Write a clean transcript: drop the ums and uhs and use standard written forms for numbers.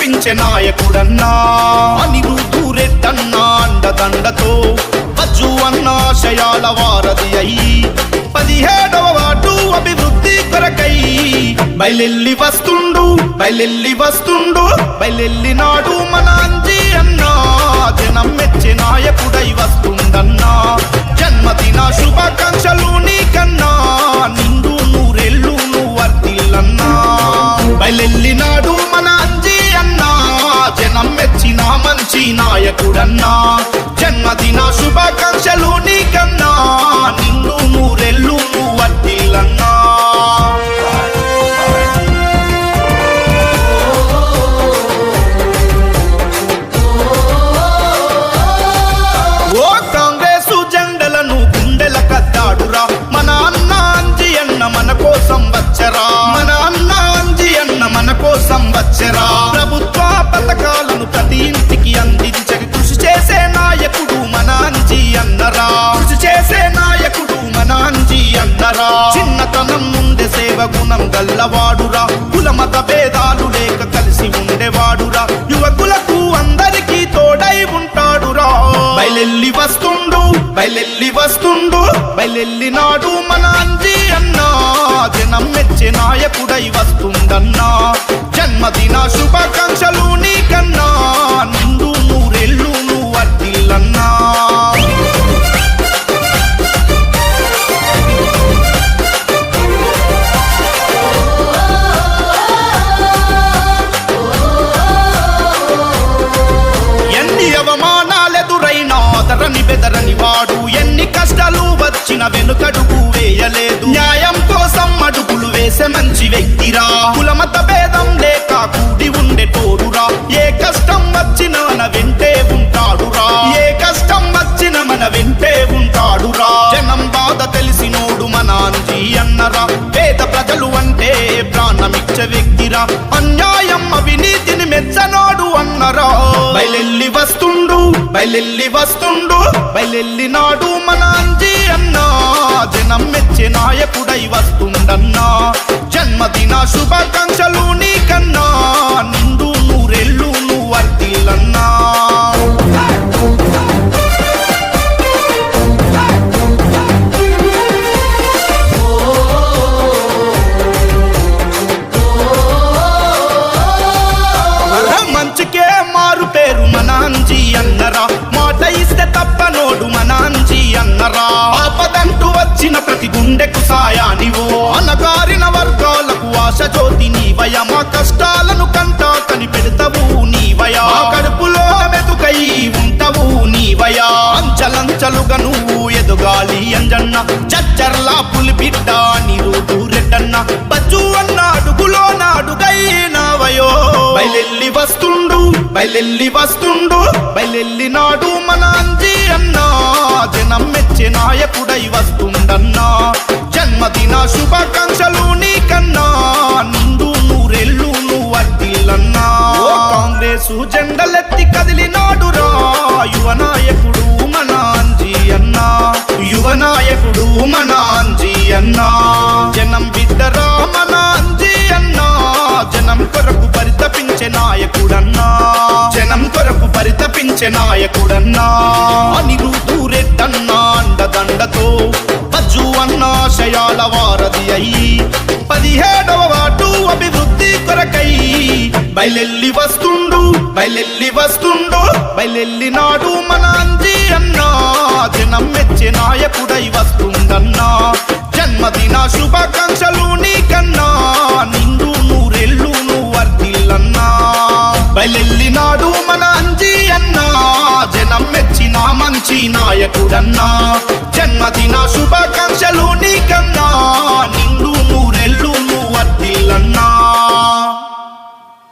పరితపించే నాయకుడన్నా అనిరుద్ధు రెడ్డన్నా అండదండతో బజ్జు అన్నా ఆశయాల వారధి అయి 17వ వార్డు అభివృద్ధి కొరకై బయలెల్లి వస్తుండు బయలెల్లినాడు మన అంజి అన్నా జనం మెచ్చే నాయకుడై వస్తుందన్నా జన్మదిన శుభాకాంక్షలు నీకన్నా నిండు నూరెళ్ళు నువ్వు వర్తిల్లన్నా బయలెల్లినాడు మన అంజి అన్నా జనం మెచ్చిన మంచి నాయకుడన్నా జన్మదిన శుభాకాంక్షలు నీకన్నా నిండు నూరెళ్ళు నువ్వు వర్తిల్లన్నా సంవత్సరా ప్రభుత్వ పథకాలను ప్రతి ఇంటికి అందించక కృషి చేసే నాయకుడు మన అంజి అన్నరా చిన్నతనం నుండి సేవ గుణం గల్లవాడురా కులమత భేదాలు లేక కలిసి ఉండేవాడురా యువకులకు అందరికీ తోడై ఉంటాడురా బయలెల్లినాడు మన అంజి అన్నా జనం మెచ్చే నాయకుడై వస్తుందన్నా జన్మదిన శుభాకాంక్షలు నీకన్నా నిండు నూరెళ్ళు నువ్వు వర్తిల్లన్నా ఎన్ని అవమానాలెదురైనా అదరని బెదరని వాడు ఎన్ని కష్టాలు వచ్చిన వెనుకడుగు వేయలేదు న్యాయం కోసం అడుగులు వేసే మంచి వ్యక్తిరా కులమత భేదం లేక కూడి ఉండే తోడురా ఏ కష్టం వచ్చిన మన వెంటే ఉంటాడురా జనం బాధ తెలిసినోడు మన అంజి అన్నరా పేద ప్రజలు అంటే ప్రాణమిచ్చే వ్యక్తిరా అన్యాయం అవినీతిని మెచ్చనోడు అన్నరా బయలెల్లినాడు మన అంజి అన్నా జనం మెచ్చే నాయకుడై వస్తుందన్నా జన్మదిన శుభాకాంక్షలు నీకన్నా నిండు నూరెళ్ళు నువ్వు వర్తిల్లన్నా మంచికే మారు పేరు మన అంజి అన్నరా మాట ఇస్తే తప్పనోడు మన అంజి అన్నరా ఆపదంటూ వచ్చిన ప్రతి గుండెకు సాయానివో అనగారిన వర్గాలకు ఆశ జ్యోతి నీవయ మా కష్టాలను కంటా కనిపెడతావు నీవయా కడుపులో మెతుకై ఉంటావు నీవయా అంచలంచలుగా నువ్వు ఎదుగాలి అంజన్న చచ్చర్లా పులిబిడ్డ అనిరుద్ధు రెడ్డన్న బజ్జు అన్న అడుగులో నాడుగైనావయో బయలెల్లినాడు మన అంజి అన్నా జనం మెచ్చే నాయకుడై వస్తుందన్నా జన్మదిన శుభాకాంక్షలు నీకన్నా నిండు నూరెళ్ళు నువ్వు వర్తిల్లన్నా కాంగ్రెసు జెండలెత్తి కదిలినాడురా యువ నాయకుడు మన అంజి అన్నా జనం బిడ్డరా మన అంజి అన్నా జనం కొరకు పరితపించే నాయకుడన్నా అనిరుద్ధు రెడ్డన్నా అండదండతో బజ్జు అన్నా ఆశయాల వారధి అయి 17వ వార్డు అభివృద్ధి కొరకై బయలెల్లి బయలెల్లినాడు మన అంజి అన్నా జనం మెచ్చే నాయకుడై వస్తుందన్నా జన్మదిన శుభాకాంక్షలు నీకన్నా నిండు నూరెళ్ళు నువ్వు వర్తిల్లన్నా బయలెల్లినాడు మన అంజి అన్నా జనం మెచ్చిన మంచి నాయకుడన్నా జన్మదిన శుభాకాంక్ష